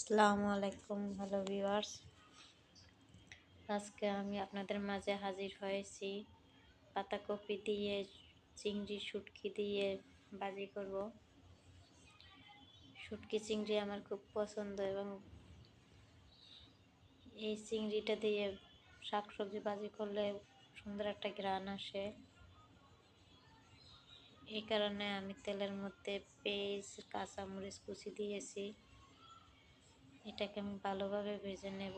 আসসালামু আলাইকুম, hello viewers. আজকে আমি আপনাদের মাঝে হাজির হয়েছি পাতাকপি দিয়ে চিংড়ি শুটকি দিয়ে ভাজি করব। শুটকি চিংড়ি আমার খুব পছন্দ এবং এই চিংড়িটা দিয়ে শাকসবজি ভাজি করলে সুন্দর একটা ঘ্রাণ আসে। এই কারণে আমি তেলের মধ্যে পেঁয়াজ কাঁচামরিচ কুচি দিয়েছি। এটাকে আমি ভালোভাবে ভেজে নেব।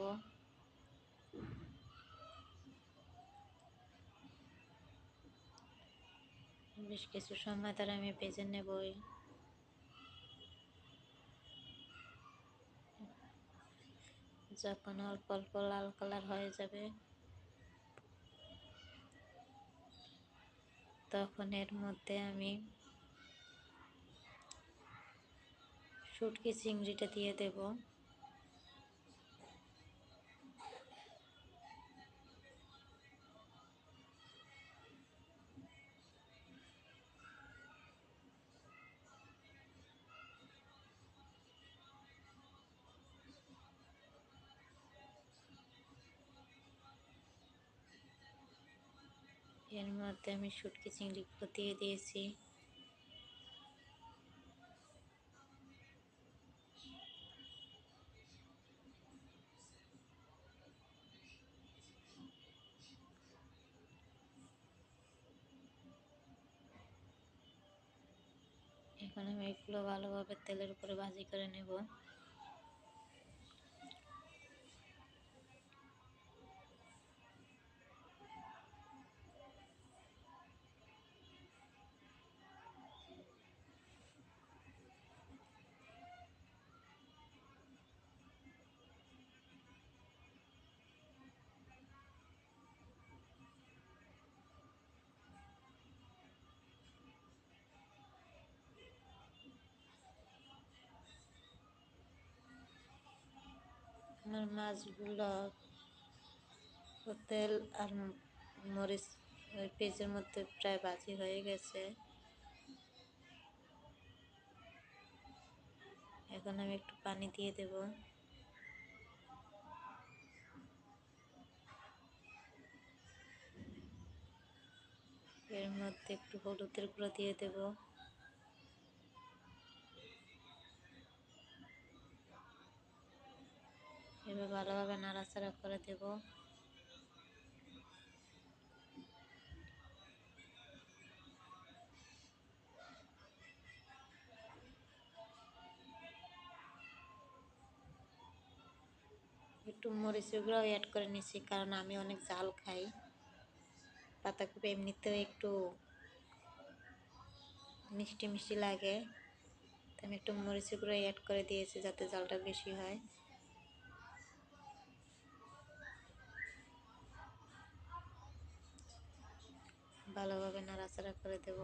বেশ কিছু সময় ধরে আমি ভেজে নেব। যখন অল্প অল্প লাল কালার হয়ে যাবে তখন এর মধ্যে আমি শুটকি চিংড়িটা দিয়ে দেব। এর মধ্যে আমি শুটকি চিংড়িগুলো দিয়ে দিয়েছি। এখন আমি এগুলো ভালোভাবে তেলের উপরে ভাজি করে নেব। আমার মাছগুলো তেল আর মরিচ ওই পেঁয়াজের মধ্যে প্রায় ভাজি হয়ে গেছে। এখন আমি একটু পানি দিয়ে দেব। এর মধ্যে একটু হলুদের গুঁড়ো দিয়ে দেব। এবার ভালোভাবে নাড়াচাড়া করে দেব। একটু মরিচের গুঁড়ো অ্যাড করে নিচ্ছি, কারণ আমি অনেক ঝাল খাই। পাতাকপি এমনিতেও একটু মিষ্টি মিষ্টি লাগে, আমি একটু মরিচের গুঁড়ো অ্যাড করে দিয়েছি যাতে ঝালটা বেশি হয়। ভালোভাবে নাড়াচাড়া করে দেব।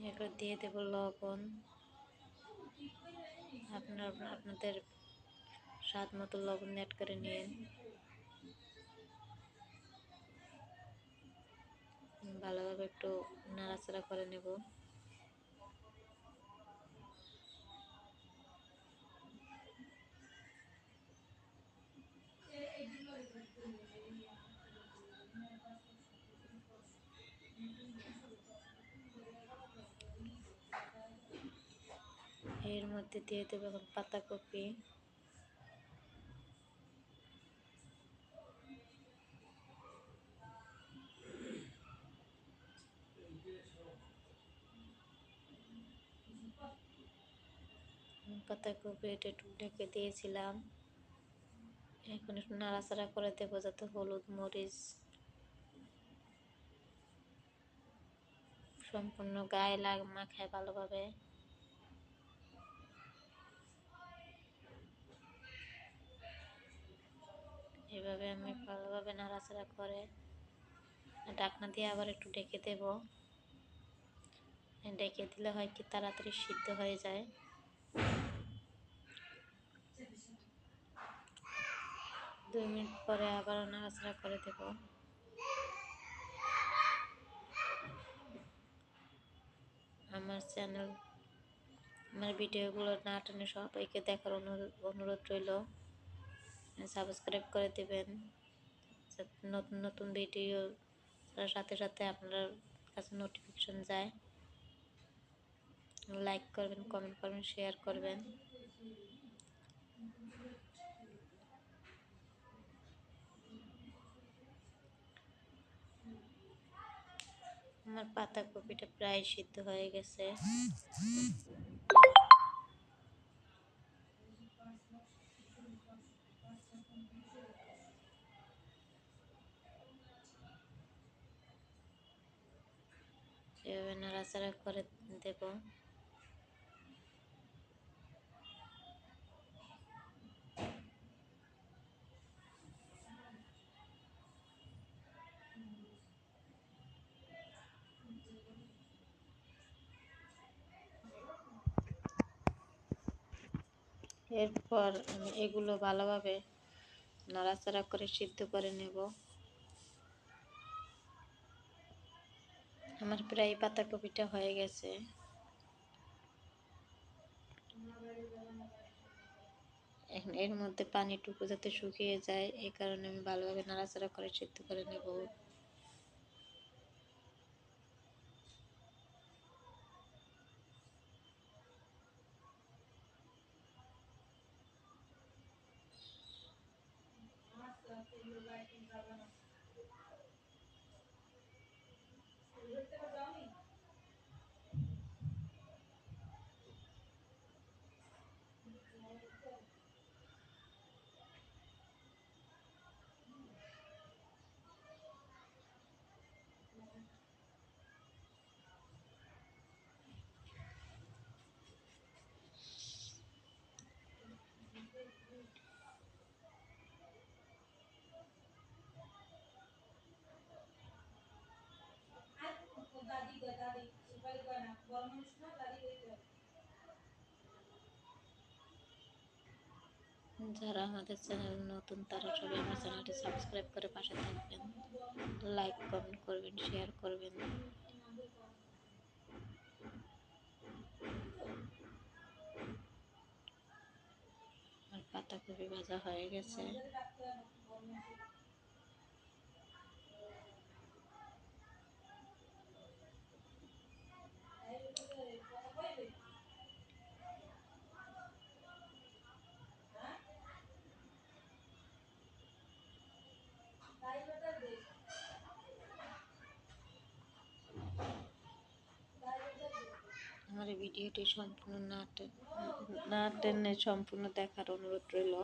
এরপর দিয়ে দেব লবণ। আপনাদের স্বাদ মতো লবণ অ্যাড করে নিন। ভালোভাবে একটু নাড়াচাড়া করে নেব। এর মধ্যে দিয়ে দেব এখন পাতাকপি। পাতাকপি এটা একটু ঢেকে দিয়েছিলাম। এখন একটু নাড়াচাড়া করে দেব যাতে হলুদ মরিচ সম্পূর্ণ গায়ে মাখায় ভালোভাবে। এভাবে আমি ভালোভাবে নাড়াচাড়া করে ঢাকনা দিয়ে আবার একটু ঢেকে দেব। ঢেকে দিলে হয় কি তাড়াতাড়ি সিদ্ধ হয়ে যায়। 2 মিনিট পরে আবার নাড়াচাড়া করে দেব। আমার চ্যানেল, আমার ভিডিওগুলো না টেনে সবাইকে দেখার অনুরোধ রইল। সাবস্ক্রাইব করে দেবেন, নতুন নতুন ভিডিও সাথে সাথে আপনার কাছে নোটিফিকেশন যায়। লাইক করবেন, কমেন্ট করবেন, শেয়ার করবেন। আমার পাতাকপিটা প্রায় সিদ্ধ হয়ে গেছে। এভাবে নাড়াচাড়া করে দেব। এরপর আমি এগুলো ভালোভাবে নাড়াচাড়া করে সিদ্ধ করে নেব। আমার প্রায় পাতাকপিটা হয়ে গেছে। এখন এর মধ্যে পানিটুকু যাতে শুকিয়ে যায়, এই কারণে আমি ভালোভাবে নাড়াচাড়া করে সিদ্ধ করে নেব। যারা আমাদের চ্যানেল নতুন তারা সবাই আমার চ্যানেলটি সাবস্ক্রাইব করে পাশে থাকবেন, লাইক কমেন্ট করবেন, শেয়ার করবেন। আর পাতাকপি ভাজা হয়ে গেছে। আমার এই ভিডিওটি সম্পূর্ণ না টেনে সম্পূর্ণ দেখার অনুরোধ রইল।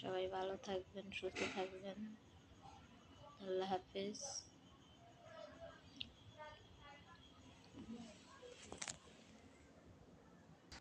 সবাই ভালো থাকবেন, সুস্থ থাকবেন। আল্লাহ হাফেজ।